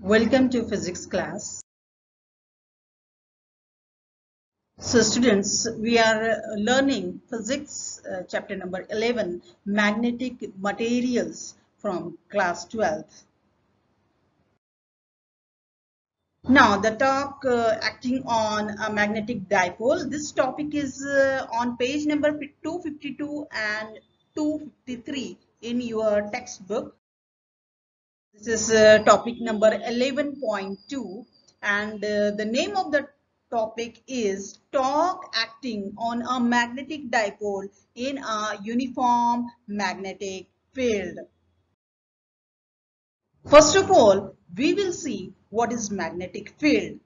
Welcome to physics class. So students, we are learning physics chapter number 11, magnetic materials from class 12. Now the talk acting on a magnetic dipole. This topic is on page number 252 and 253 in your textbook. This is topic number 11.2 and the name of the topic is torque acting on a magnetic dipole in a uniform magnetic field. First of all, we will see what is magnetic field.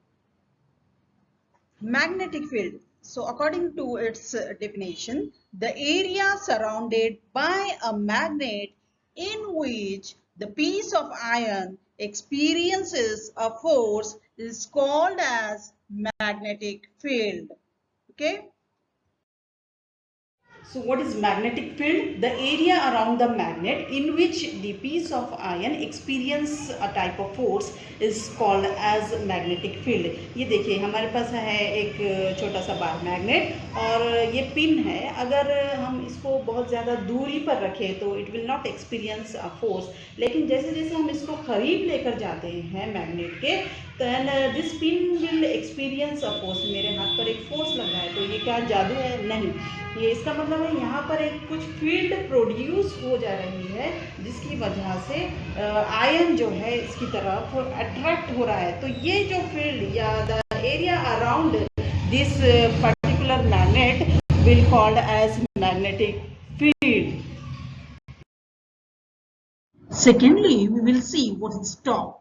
Magnetic field. So according to its definition, the area surrounded by a magnet in which the piece of iron experiences a force is called as magnetic field. Okay. So what is magnetic field? The area around the magnet in which the piece of iron experience a type of force is called as magnetic field. ये देखिए हमारे पास है एक छोटा सा bar magnet और ये pin है. अगर हम इसको बहुत ज़्यादा दूरी पर रखें तो it will not experience a force, लेकिन जैसे जैसे हम इसको करीब लेकर जाते हैं मैग्नेट के then this pin will experience a force. मेरे हाथ पर एक फोर्स लग रहा है तो ये क्या जादू है? नहीं, ये इसका मतलब है यहाँ पर एक कुछ फील्ड प्रोड्यूस हो जा रही है जिसकी वजह से आयन जो है इसकी तरफ अट्रैक्ट हो रहा है. तो ये जो फील्ड या the area around this particular magnet will called as magnetic field. Secondly, we will see what is torque.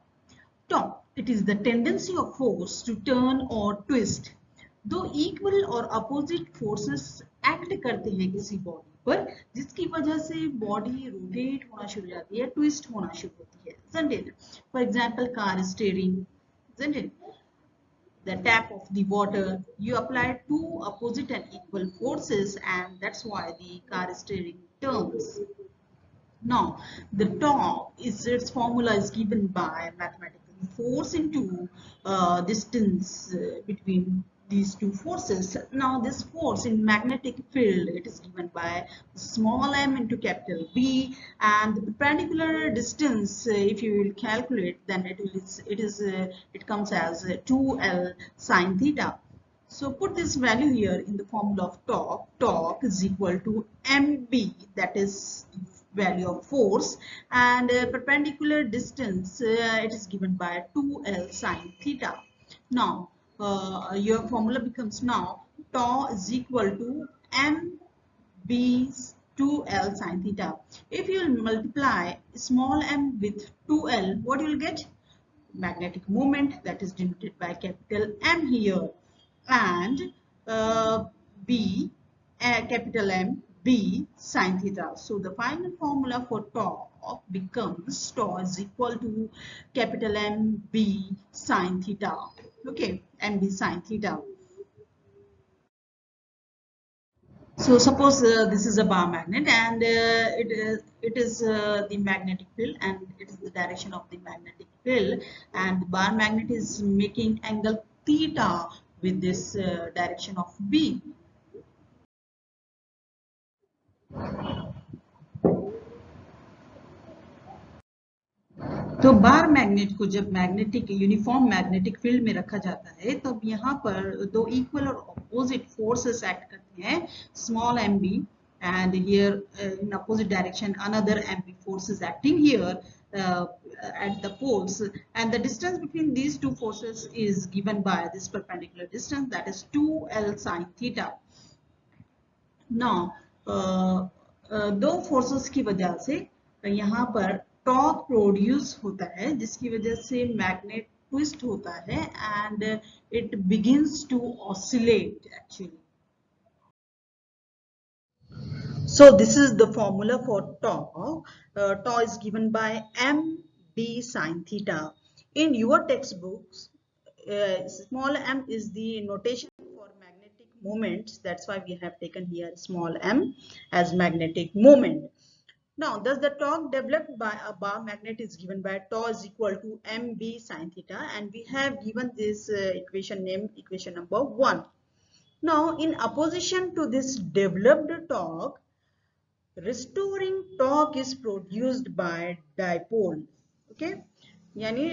Torque, it is the tendency of force to turn or twist. दो equal और opposite forces act करते हैं किसी body पर, जिसकी वजह से body rotate होना शुरू हो जाती है, ट्विस्ट होना शुरू होती है. isn't it? For example, car steering, isn't it? The tap of the water, you apply two opposite and equal forces and that's why the car steering turns. Now, the torque is its formula is given by mathematical force into distance between these two forces. Now, this force in magnetic field, it is given by small m into capital B, and the perpendicular distance, if you will calculate, then it comes as 2L sine theta. So put this value here in the formula of torque. Torque is equal to mb, that is value of force, and perpendicular distance, it is given by 2L sine theta. Now your formula becomes now torque is equal to mb 2L sine theta. If you multiply small m with 2L, what you will get? Magnetic moment, that is denoted by capital M here, and B, capital M, B sine theta. So the final formula for torque becomes torque is equal to capital M B sine theta. Okay, MB sine theta. So suppose this is a bar magnet and it is the magnetic field and it is the direction of the magnetic field, and the bar magnet is making angle theta with this direction of B. तो bar magnet को जब magnetic uniform magnetic field में रखा जाता है तब यहाँ पर दो इक्वल और अपोजिट फोर्सेस एक्ट करते हैं, small M B and here in opposite direction another mb force is acting here at the poles, and the distance between these two forces is given by this perpendicular distance, that is 2L sine theta. Now दो forces की वजह से यहाँ पर torque produce होता है जिसकी वजह से मैग्नेट ट्विस्ट होता है and it begins to oscillate actually. So this is the formula for torque. Torque is given by mb sine theta. In your textbooks, small m is the notation for magnetic moments. That's why we have taken here small m as magnetic moment. Now, thus the torque developed by a bar magnet is given by tau is equal to mb sine theta, and we have given this equation named equation number 1. Now, in opposition to this developed torque, restoring torque is produced by dipole. Okay, यानी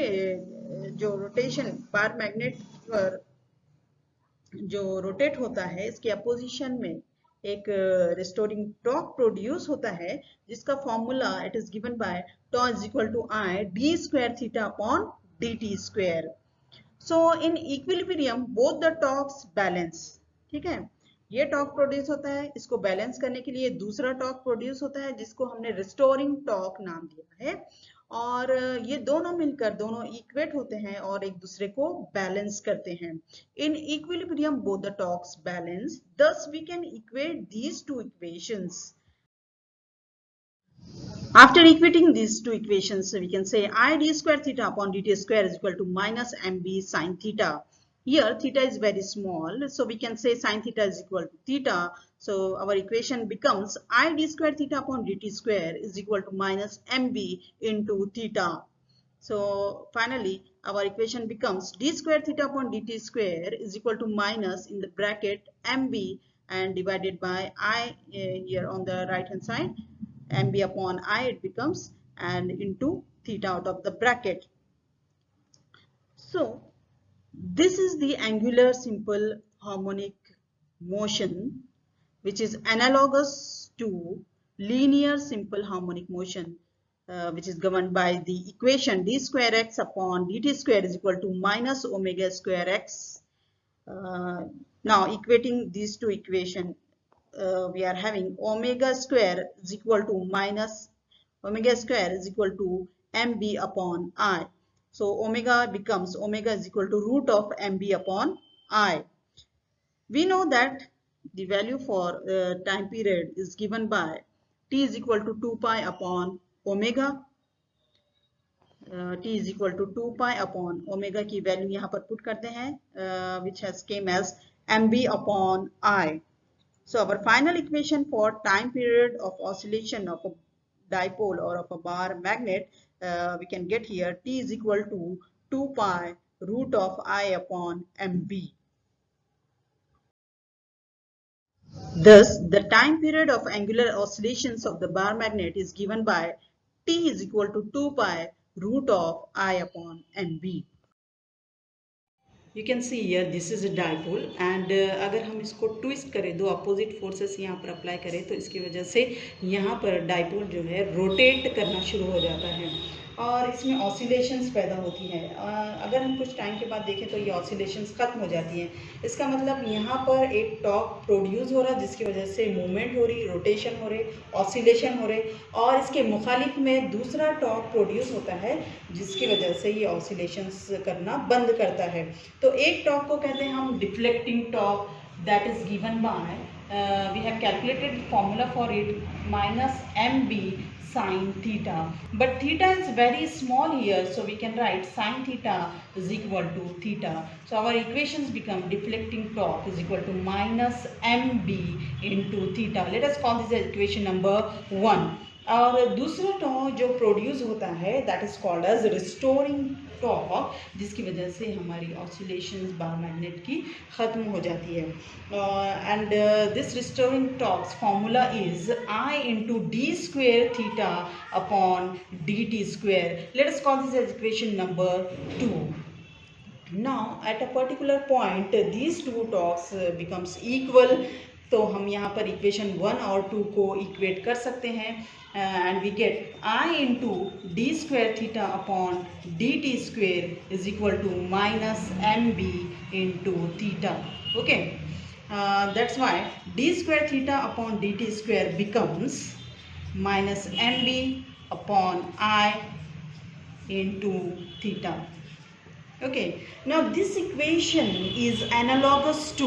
जो rotation bar magnet पर जो rotate होता है इसके opposition में एक restoring torque produce होता है, जिसका formula it is given by tau is equal to I D square theta upon D T square. So in equilibrium both the torques balance. ठीक है, ये टॉर्क प्रोड्यूस होता है, इसको बैलेंस करने के लिए दूसरा टॉर्क प्रोड्यूस होता है जिसको हमने रिस्टोरिंग टॉर्क नाम दिया है, और ये दोनों मिलकर दोनों इक्वेट होते हैं और एक दूसरे को बैलेंस करते हैं. इन equilibrium both the torques balance, thus we can equate these two equations. After equating these two equations, we can say I d square theta upon dt square is equal to minus mb sine theta. Here theta is very small, so we can say sine theta is equal to theta. So our equation becomes I d square theta upon dt square is equal to minus mb into theta. So finally our equation becomes d square theta upon dt square is equal to minus in the bracket mb and divided by I here on the right hand side, mb upon I it becomes, and into theta out of the bracket. So this is the angular simple harmonic motion, which is analogous to linear simple harmonic motion, which is governed by the equation d square x upon dt square is equal to minus omega square x. Now equating these two equations, we are having omega square is equal to minus omega square is equal to mb upon I. So omega becomes omega is equal to root of mb upon I. We know that the value for time period is given by t is equal to 2 pi upon omega. T is equal to 2 pi upon omega की value यहाँ पर put करते हैं, which has came as mb upon I. So our final equation for time period of oscillation of a dipole or of a bar magnet, we can get here t is equal to 2 pi root of I upon mb. Thus the time period of angular oscillations of the bar magnet is given by t is equal to 2 pi root of I upon mb. You can see here this is a dipole, and अगर हम इसको twist करें, दो opposite forces यहाँ पर apply करें, तो इसकी वजह से यहाँ पर डाइपोल जो है रोटेट करना शुरू हो जाता है और इसमें ऑसिलेशंस पैदा होती हैं. अगर हम कुछ टाइम के बाद देखें तो ये ऑसिलेशंस ख़त्म हो जाती हैं. इसका मतलब यहाँ पर एक टॉर्क प्रोड्यूस हो रहा है जिसकी वजह से मूवमेंट हो रही, रोटेशन हो रही, ऑसिलेशन हो रहे, और इसके मुखालिफ में दूसरा टॉर्क प्रोड्यूस होता है जिसकी वजह से ये ऑसिलेशंस करना बंद करता है. तो एक टॉर्क को कहते हैं हम deflecting torque, that is given bye we have calculated formula for it minus mb sine theta, but theta is very small here, so we can write sine theta is equal to theta. So our equations become deflecting torque is equal to minus mb into theta. Let us call this equation number 1. और दूसरा torque जो produce होता है that is called as restoring torque, जिसकी वजह से हमारी oscillations bar magnet की ख़त्म हो जाती है. And this restoring torques formula is I into D square theta upon D T square. Let us call this as equation number 2. Now at a particular point these two torques becomes equal. तो हम यहाँ पर equation 1 और 2 को equate कर सकते हैं, and we get I into D square theta upon D T square is equal to minus M B into theta. Okay, that's why D square theta upon D T square becomes minus M B upon I into theta. Okay, now this equation is analogous to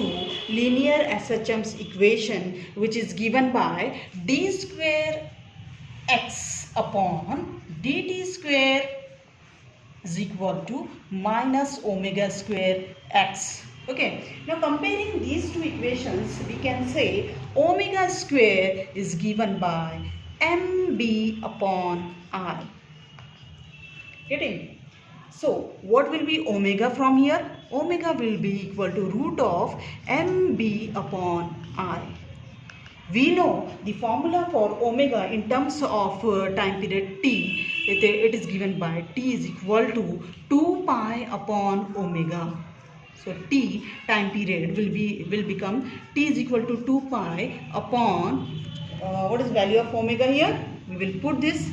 linear SHM's equation, which is given by d square x upon dt square is equal to minus omega square x. Okay, now comparing these two equations, we can say omega square is given by mb upon I. Getting? So what will be omega from here? Omega will be equal to root of mb upon I. We know the formula for omega in terms of time period t. It is given by t is equal to 2 pi upon omega. So t time period will become t is equal to 2 pi upon what is value of omega here? We will put this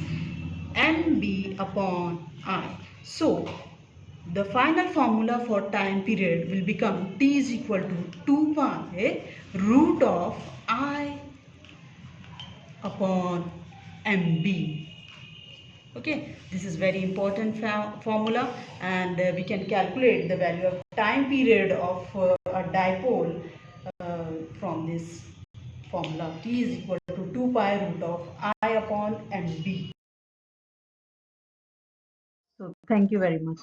nb upon I. So the final formula for time period will become t is equal to 2 pi root of I upon mb. Okay, this is very important formula, and we can calculate the value of time period of a dipole from this formula. T is equal to 2 pi root of I upon mb. So thank you very much.